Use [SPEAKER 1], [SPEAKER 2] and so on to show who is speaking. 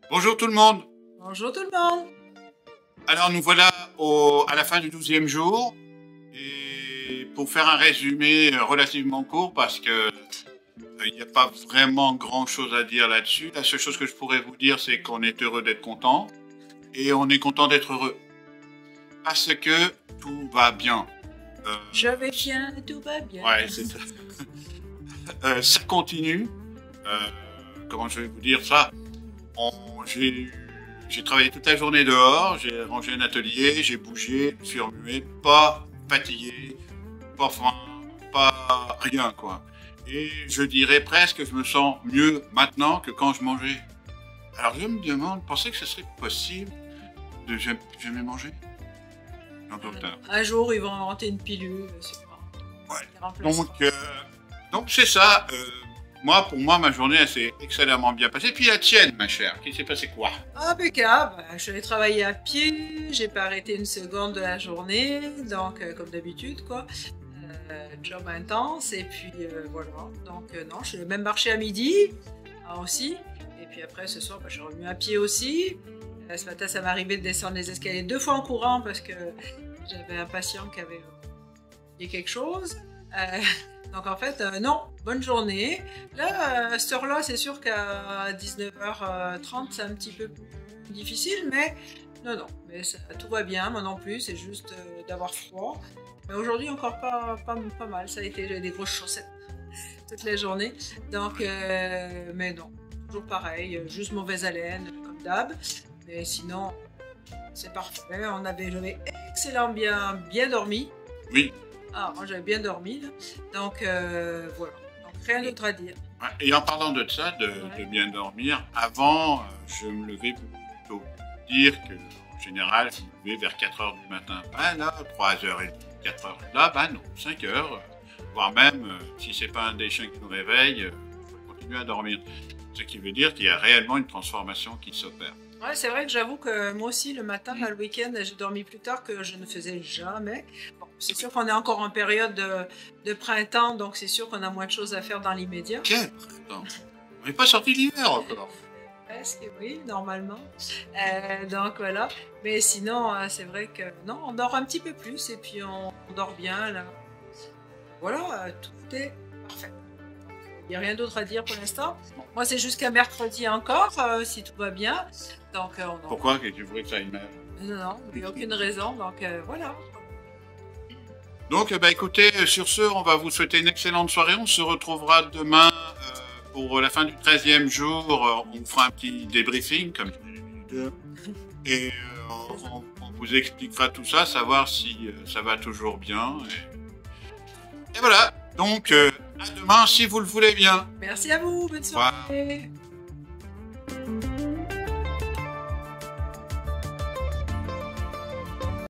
[SPEAKER 1] Bonjour tout le monde.
[SPEAKER 2] Bonjour tout le monde.
[SPEAKER 1] Alors nous voilà à la fin du 12e jour. Et pour faire un résumé relativement court, parce que il n'y a pas vraiment grand chose à dire là-dessus. La seule chose que je pourrais vous dire, c'est qu'on est heureux d'être content. Et on est content d'être heureux. Parce que tout va bien.
[SPEAKER 2] Je vais bien, tout va bien.
[SPEAKER 1] Ouais, c'est ça. Ça continue. Comment je vais vous dire ça? J'ai travaillé toute la journée dehors, j'ai rangé un atelier, j'ai bougé, je suis remué, pas fatigué, pas faim, pas rien quoi. Et je dirais presque que je me sens mieux maintenant que quand je mangeais. Alors je me demande, pensez que ce serait possible de jamais manger? Non, docteur.
[SPEAKER 2] Un jour, ils vont inventer une pilule, c'est pas.
[SPEAKER 1] Ouais. Donc c'est ça. Pour moi, ma journée, elle s'est excellemment bien passée. Puis la tienne, ma chère, qui s'est passé quoi?
[SPEAKER 2] Impeccable. Je suis allée travailler à pied, j'ai pas arrêté une seconde de la journée, donc comme d'habitude, quoi. Job intense, et puis voilà. Donc non, je suis même marché à midi, aussi. Et puis après, ce soir, je suis revenue à pied aussi. Ce matin, ça m'est arrivé de descendre les escaliers 2 fois en courant parce que j'avais un patient qui avait oublié quelque chose. Donc en fait, non, bonne journée. Là, à cette heure-là, c'est sûr qu'à 19h30, c'est un petit peu plus difficile, mais non, mais tout va bien, moi non plus, c'est juste d'avoir froid. Mais aujourd'hui, encore pas mal, ça a été, j'ai des grosses chaussettes toute la journée. Donc, mais non, toujours pareil, juste mauvaise haleine, comme d'hab. Mais sinon, c'est parfait. J'avais excellent bien dormi.
[SPEAKER 1] Oui.
[SPEAKER 2] Ah, moi j'avais bien dormi, là. Donc voilà, donc rien d'autre à dire.
[SPEAKER 1] Ouais, et en parlant de ça, de bien dormir, avant, je me levais beaucoup plus tôt. Dire que, en général, je me levais vers 4h du matin. Ben là, 3h30, 4h. Là, ben non, 5h. Voire même, si c'est pas un des chiens qui nous réveille, il faut continuer à dormir. Ce qui veut dire qu'il y a réellement une transformation qui s'opère.
[SPEAKER 2] Ouais, c'est vrai que j'avoue que moi aussi, le matin, le week-end, j'ai dormi plus tard que je ne faisais jamais. Bon, c'est sûr qu'on est encore en période de printemps, donc c'est sûr qu'on a moins de choses à faire dans l'immédiat.
[SPEAKER 1] Quel printemps? On n'est pas sorti de l'hiver encore.
[SPEAKER 2] Presque, oui, normalement. Donc voilà. Mais sinon, c'est vrai que non, on dort un petit peu plus et puis on dort bien, là. Voilà, tout est parfait. Il n'y a rien d'autre à dire pour l'instant. Moi, c'est jusqu'à mercredi encore, si tout va bien. Donc,
[SPEAKER 1] Pourquoi que tu voudrais que ça aille mal?
[SPEAKER 2] Non, il n'y a aucune raison. Donc, voilà.
[SPEAKER 1] Donc, écoutez, sur ce, on va vous souhaiter une excellente soirée. On se retrouvera demain pour la fin du 13e jour. On fera un petit débriefing, comme et on vous expliquera tout ça, savoir si ça va toujours bien. Et voilà. Donc, à demain, si vous le voulez bien.
[SPEAKER 2] Merci à vous. Bonne soirée.